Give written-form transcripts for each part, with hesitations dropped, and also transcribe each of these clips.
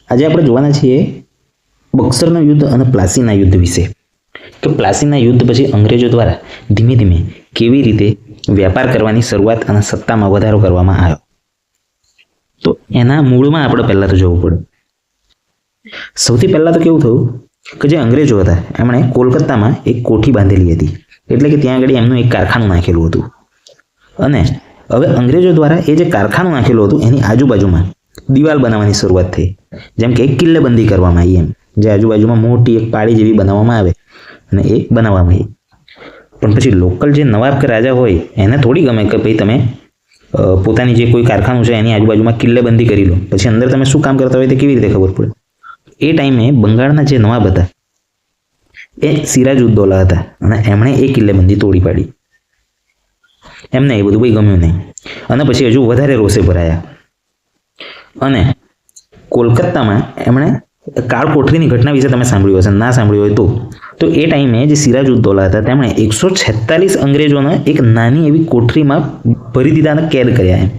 આજે આપણે જોવાના છીએ બક્સરનું યુદ્ધ અને પ્લાસીના યુદ્ધ વિશે કે પ્લાસીના યુદ્ધ પછી અંગ્રેજો દ્વારા ધીમે ધીમે કેવી રીતે વ્યાપાર કરવાની શરૂઆત અને સત્તામાં વધારો કરવામાં આવ્યો. તો એના મૂળમાં આપણે પહેલાં તો જવું પડે. સૌથી પહેલાં તો કેવું થયું કે જે અંગ્રેજો હતા એમણે કોલકાતામાં એક કોઠી બાંધેલી હતી, એટલે કે ત્યાં આગળ એમનું એક કારખાનું નાખેલું હતું. અને હવે અંગ્રેજો દ્વારા એ જે કારખાનું નાખેલું હતું એની આજુબાજુમાં દિવાલ બનાવવાની શરૂઆત થઈ. જેમ કે એક કિલ્લેબંધી કરવામાં આવી, એમ જે આજુબાજુમાં મોટી એક પાળી જેવી બનાવવામાં આવે અને એ બનાવવામાં આવી. પણ પછી લોકલ જે નવાબ કે રાજા હોય એને થોડી ગમે કે ભાઈ તમે પોતાની જે કોઈ કારખાનું છે એની આજુબાજુમાં કિલ્લેબંધી કરી લો, પછી અંદર તમે શું કામ કરતા હોય તે કેવી રીતે ખબર પડે. એ ટાઈમે બંગાળના જે નવાબ હતા એ સિરાજઉદ્દૌલા હતા અને એમણે એ કિલ્લેબંધી તોડી પાડી. એમને એ બધું કંઈ ગમ્યું નહીં અને પછી હજુ વધારે રોષે ભરાયા અને કોલકાતામાં એમણે કાળ કોઠરીની ઘટના વિશે તમે સાંભળ્યું હશે, ના સાંભળ્યું હોય તો એ ટાઈમે જે સિરાજઉદ્દૌલા હતા તેમણે 146 અંગ્રેજોને એક નાની એવી કોઠરીમાં ભરી દીધા અને કેદ કર્યા. એમ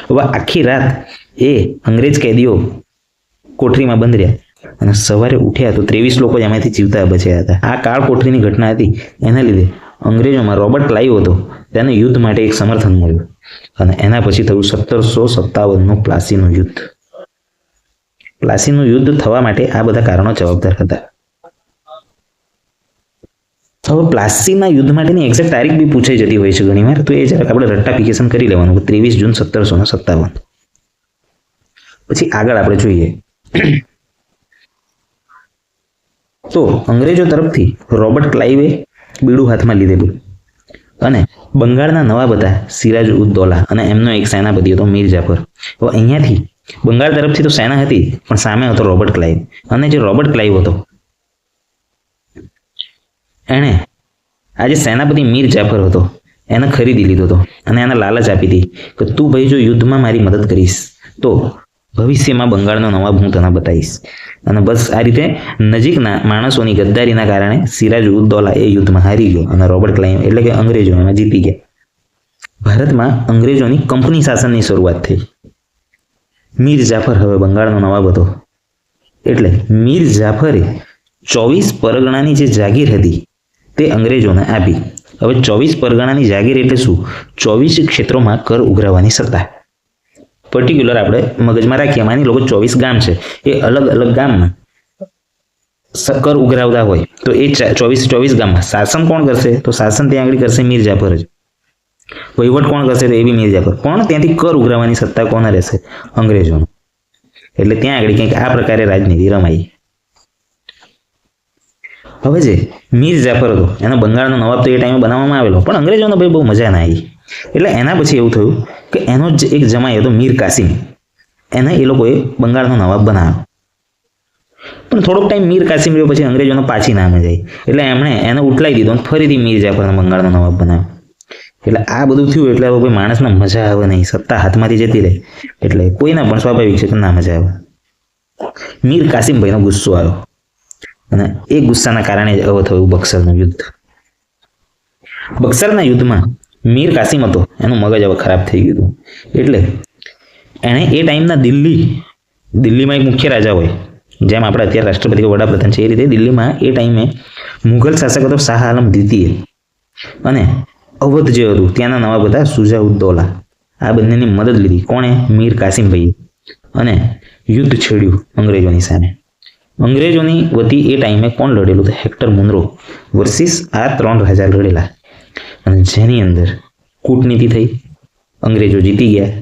હવે આખી રાત એ અંગ્રેજ કેદીઓ કોઠરીમાં બંધ રહ્યા અને સવારે ઉઠ્યા તો 23 લોકો એમાંથી જીવતા બચ્યા હતા. આ કાળ કોઠરીની ઘટના હતી, એના લીધે અંગ્રેજોમાં રોબર્ટ ક્લાઇવ હતો તેને યુદ્ધ માટે એક સમર્થન મળ્યું અને એના પછી થયું 1757નું પ્લાસીનું યુદ્ધ. પ્લાસીનું યુદ્ધ થવા માટે આ બધા કારણો જવાબદાર હતા. હવે પ્લાસીના યુદ્ધ માટેની એક્ઝેક્ટ તારીખ બી પૂછાઈ જતી હોય છે ઘણીવાર, તો એ જરાક આપણે રટ્ટાફિકેશન કરી લેવાનું. 23 જૂન 1757. પછી આગળ આપણે જોઈએ તો અંગ્રેજો તરફથી રોબર્ટ ક્લાઇવે બીડું હાથમાં લીધેલું અને બંગાળના નવાબ હતા સિરાજઉદ્દૌલા અને એમનો એક સેનાપતિ હતો મીર જાફર. હવે અહીંયાથી બંગાળ તરફથી તો સેના હતી પણ સામે હતો રોબર્ટ ક્લાઇવ, અને જે રોબર્ટ ક્લાઇવ હતો એણે આ જે સેનાપતિ મીર જાફર હતો એને ખરીદી લીધો હતો અને એને લાલચ આપી હતી કે તું ભાઈ જો યુદ્ધમાં મારી મદદ કરીશ તો ભવિષ્યમાં બંગાળનો નવાબ હું તને બતાવીશ. અને બસ આ રીતે નજીકના માણસોની ગદ્દારીના કારણે સિરાજઉદ્દૌલા એ યુદ્ધમાં હારી ગયો અને રોબર્ટ ક્લાઇવ એટલે કે અંગ્રેજો એમાં જીતી ગયા. ભારતમાં અંગ્રેજોની કંપની શાસનની શરૂઆત થઈ. મીર જાફર હવે બંગાળનો નવાબ હતો એટલે મીર જાફરે 24 પરગણાની જે જાગીર હતી તે અંગ્રેજોને આપી. હવે 24 પરગણાની જાગીર એટલે શું? 24 ક્ષેત્રોમાં કર ઉઘરાવવાની સત્તા. પર્ટિક્યુલર આપણે મગજમાં રાખીએ, માની લો 24 ગામ છે, એ અલગ અલગ ગામમાં કર ઉઘરાવતા હોય તો એ 24 ગામમાં શાસન કોણ કરશે? તો શાસન ત્યાં આગળ કરશે મીર જાફર જ. વહીવટ કોણ કરશે? તો એ બી મીર જાફર. પણ ત્યાંથી કર ઉઘરાવવાની સત્તા કોને રહેશે? અંગ્રેજોનો. એટલે ત્યાં આગળ કંઈક આ પ્રકારે રાજનીતિ રમાઈ. હવે જે મીર જાફર હતો એનો બંગાળનો નવાબ તો એ ટાઈમે બનાવવામાં આવેલો, પણ અંગ્રેજોને ભાઈ બહુ મજા ના આવી. એટલે એના પછી એવું થયું કે એનો જ એક જમાઈ હતો મીર કાસિમ, એને એ લોકોએ બંગાળનો નવાબ બનાવ્યો. પણ થોડોક ટાઈમ મીર કાસિમ રહ્યો પછી અંગ્રેજોને પાછી ના મજા આવી એટલે એમણે એને ઉઠલાઈ દીધો અને ફરીથી મીર જાફરને બંગાળનો નવાબ બનાવ્યો. એટલે આ બધું થયું એટલે હવે માણસને મજા આવે નહીં, સત્તા હાથમાંથી જતી રહે એટલે કોઈને પણ સ્વાભાવિક છે કે ના મજા આવે. મીર કાસિમભાઈનો ગુસ્સો આવ્યો અને એ ગુસ્સાના કારણે જ હવે થયું બક્સરનું યુદ્ધ. બક્સરના યુદ્ધમાં મીર કાસિમ હતો એનું મગજ હવે ખરાબ થઈ ગયું એટલે એણે એ ટાઈમના દિલ્હીમાં એક મુખ્ય રાજા હોય, જેમ આપણે અત્યારે રાષ્ટ્રપતિ કે વડાપ્રધાન છે એ રીતે દિલ્હીમાં એ ટાઈમે મુઘલ શાસક હતો શાહ આલમ દ્વિતીય અને અવધ જે હતું ત્યાંના નવાબ હતા શુજાઉદ્દૌલા. આ બંનેની મદદ લીધી કોણે? મીર કાસિમભાઈએ. અને યુદ્ધ છેડ્યું અંગ્રેજોની સામે. અંગ્રેજોની વતી એ ટાઈમે કોણ લડેલું? તો હેક્ટર મુનરો વર્સિસ આ 3 રાજા લડેલા અને જેની અંદર કૂટનીતિ થઈ. અંગ્રેજો જીતી ગયા.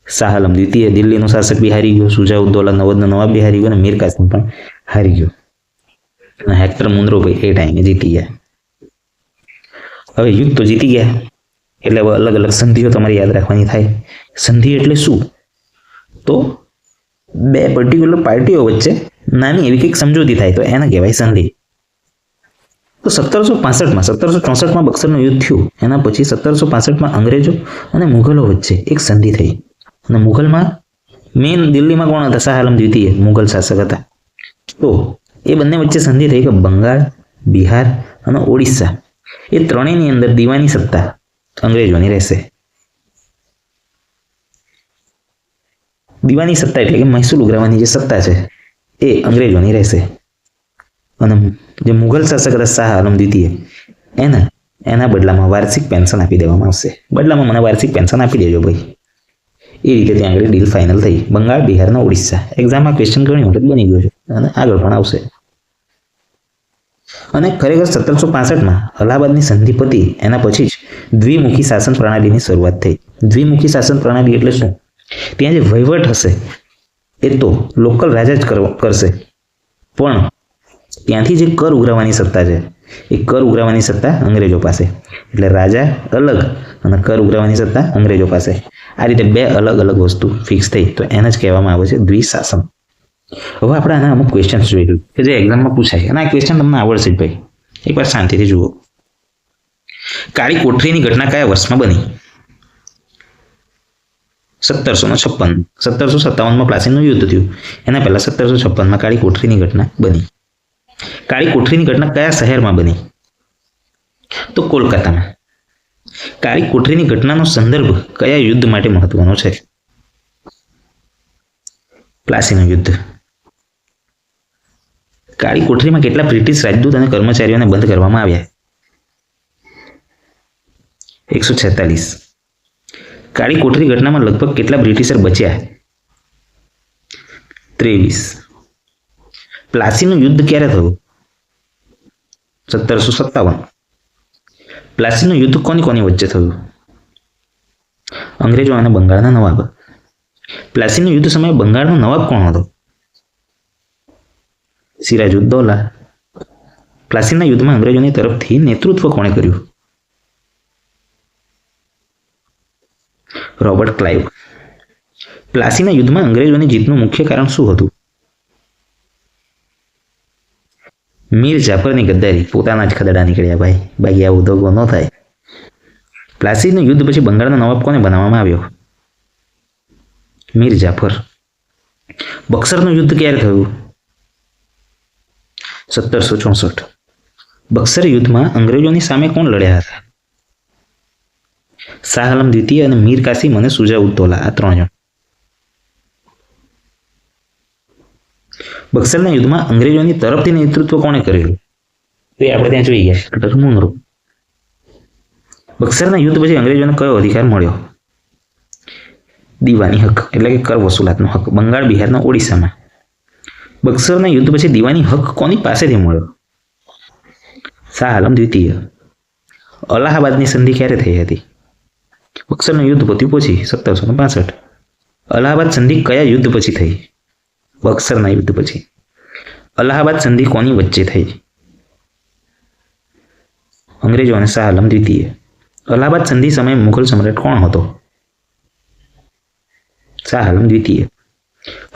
શાહ આલમ દ્વિતીય દિલ્હીનો શાસક બી હારી ગયો, શુજાઉદ્દૌલા અવધનો નવાબ બી હારી ગયો અને મીર કાસિમ પણ હારી ગયો અને હેક્ટર મુનરો ભાઈ એ ટાઈમે જીતી ગયા. હવે યુદ્ધ તો જીતી ગયા એટલે હવે અલગ અલગ સંધિઓ તમારે યાદ રાખવાની થાય. સંધિ એટલે શું? તો બે પર્ટિક્યુલર પાર્ટીઓ વચ્ચે નાની એવી કંઈક સમજૂતી થાય તો એને કહેવાય સંધિ. તો 1764માં બક્સરનું યુદ્ધ થયું. એના પછી 1765માં અંગ્રેજો અને મુઘલો વચ્ચે એક સંધિ થઈ અને મુઘલમાં મેઇન દિલ્હીમાં કોણ હતા? શાહ આલમ દ્વિતીય મુઘલ શાસક હતા. તો એ બંને વચ્ચે સંધિ થઈ કે બંગાળ, બિહાર અને ઓડિશા એ ત્રણેયની અંદર દીવાની સત્તા અંગ્રેજોની રહેશે. દીવાની સત્તા એટલે કે મહેસૂલ ઉઘરાવવાની જે સત્તા છે એ અંગ્રેજોની રહેશે અને જે મુઘલ શાસક હતા શાહ આલમ દ્વિતીય એના બદલામાં વાર્ષિક પેન્શન આપી દેવામાં આવશે. બદલામાં મને વાર્ષિક પેન્શન આપી દેજો ભાઈ. એ રીતે ત્યાં આગળ ડીલ ફાઇનલ થઈ. બંગાળ, બિહાર અને ઓડિશા. એક્ઝામમાં ક્વેશ્ચન ઘણી વખત બની ગયો છે અને આગળ પણ આવશે. અને ખરેખર 1765માં અલ્હાબાદની સંધિ પતી એના પછી જ દ્વિમુખી શાસન પ્રણાલીની શરૂઆત થઈ. દ્વિમુખી શાસન પ્રણાલી એટલે શું? ત્યાં જે વહીવટ હશે એ તો લોકલ રાજા જ કરશે, પણ ત્યાંથી જે કર ઉઘરાવવાની સત્તા છે એ કર ઉઘરાવવાની સત્તા અંગ્રેજો પાસે. એટલે રાજા અલગ અને કર ઉઘરાવવાની સત્તા અંગ્રેજો પાસે. આ રીતે બે અલગ અલગ વસ્તુ ફિક્સ થઈ, તો એને જ કહેવામાં આવે છે દ્વિશાસન. હવે આપણે આના અમુક ક્વેશ્ચન જોઈશું કે જે એક્ઝામમાં પૂછાય, અને આ ક્વેશ્ચન તમને આવડશે જ ભાઈ. એકવાર શાંતિથી જુઓ. કાળી કોઠરીની ઘટના કયા વર્ષમાં બની? 1756. 1757માં પ્લાસીનું યુદ્ધ થયું. એના પહેલા 1756માં કાળી કોઠરીની ઘટના બની. કાળી કોઠરીની ઘટના કયા શહેરમાં બની? તો કોલકાતામાં. કાળી કોઠરીની ઘટનાનો સંદર્ભ કયા યુદ્ધ માટે મહત્વનો છે? પ્લાસીનું યુદ્ધ. કાળી કોઠરીમાં કેટલા બ્રિટિશ રાજદૂત અને કર્મચારીઓને બંધ કરવામાં આવ્યા? 146. કાળી કોઠરી ઘટનામાં લગભગ કેટલા બ્રિટિશર બચ્યા? 23. પ્લાસીનું યુદ્ધ ક્યારે થયું? 1757. પ્લાસીનું યુદ્ધ કોની વચ્ચે થયું? અંગ્રેજો અને બંગાળના નવાબ. પ્લાસીનું યુદ્ધ સમયે બંગાળનો નવાબ કોણ હતો? સિરાજુદ્દૌલા. પ્લાસીના યુદ્ધમાં અંગ્રેજોની તરફથી નેતૃત્વ કોણે કર્યું? Robert Clive. પ્લાસીના યુદ્ધમાં અંગ્રેજોની જીતનું મુખ્ય કારણ શું હતું? મીર જાફરની ગદ્દારી. પોતાના જ ખદડા નીકળ્યા ભાઈ, બાકી આવું ધોગો ન થાય. પ્લાસીનું યુદ્ધ પછી બંગાળનો નવાબ કોને બનાવવામાં આવ્યો? મીર જાફર. બક્સરનું યુદ્ધ ક્યારે થયું? 1764. બક્સર યુદ્ધમાં અંગ્રેજોની સામે કોણ લડ્યા હતા? શાહ આલમ દ્વિતીય અને મીર કાસિમ અને સુજા-ઉદ-દૌલા. આ 3 જણ. બક્સરના યુદ્ધમાં અંગ્રેજોની તરફથી નેતૃત્વ કોણે કરેલું? તો એ આપણે ત્યાં જોઈ ગયા, ડોક્ટર મુનરો. બક્સરના યુદ્ધ પછી અંગ્રેજોને કયો અધિકાર મળ્યો? દીવાની હક, એટલે કે કર વસૂલાતનો હક. બંગાળ, બિહારના ઓડિશામાં. બક્સરના યુદ્ધ પછી દીવાની હક કોની પાસેથી મળ્યો? શાહ આલમ દ્વિતીય. અલ્હાબાદની સંધિ ક્યારે થઈ હતી? બક્સરનું યુદ્ધ પત્યું પછી 1765. અલ્હાબાદ સંધિ કયા યુદ્ધ પછી થઈ? બક્સરના યુદ્ધ પછી. અલ્હાબાદ સંધિ કોની વચ્ચે થઈ? અંગ્રેજો અને શાહ આલમ દ્વિતીય. અલ્હાબાદ સંધિ સમયે મુઘલ સમ્રાટ કોણ હતો? શાહ આલમ દ્વિતીય.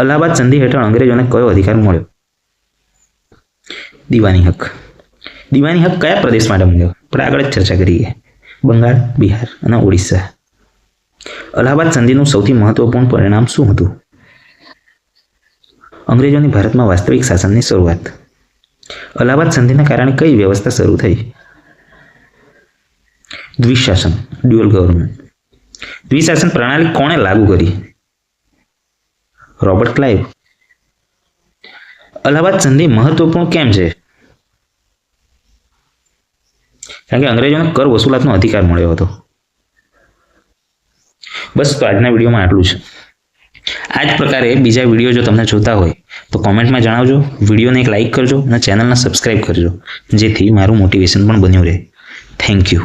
અલ્હાબાદ સંધિ હેઠળ અંગ્રેજોને કયો અધિકાર મળ્યો? દીવાની હક. દીવાની હક કયા પ્રદેશ માટે મળ્યો? આપણે આગળ જ ચર્ચા કરીએ. બંગાળ, બિહાર અને ઓડિશા. અલ્હાબાદ સંધિનું સૌથી મહત્વપૂર્ણ પરિણામ શું હતું? અંગ્રેજોની ભારતમાં વાસ્તવિક શાસનની શરૂઆત. અલ્હાબાદ સંધિના કારણે કઈ વ્યવસ્થા શરૂ થઈ? દ્વિશાસન, ડ્યુઅલ ગવર્નમેન્ટ. દ્વિશાસન પ્રણાલી કોણે લાગુ કરી? Robert Clive. અલ્હાબાદ સંધિ મહત્વપૂર્ણ કેમ છે? કારણ કે અંગ્રેજોને કર વસૂલાતનો અધિકાર મળ્યો હતો. બસ, તો આજના વિડીયોમાં આટલું છે. આ જ પ્રકારે બીજા વિડીયો જો તમને જોતા હોય તો કોમેન્ટમાં જણાવજો. વિડીયોને એક લાઇક કરજો અને ચેનલને સબસ્ક્રાઇબ કરજો, જેથી મારું મોટિવેશન પણ બન્યું રહે. Thank you.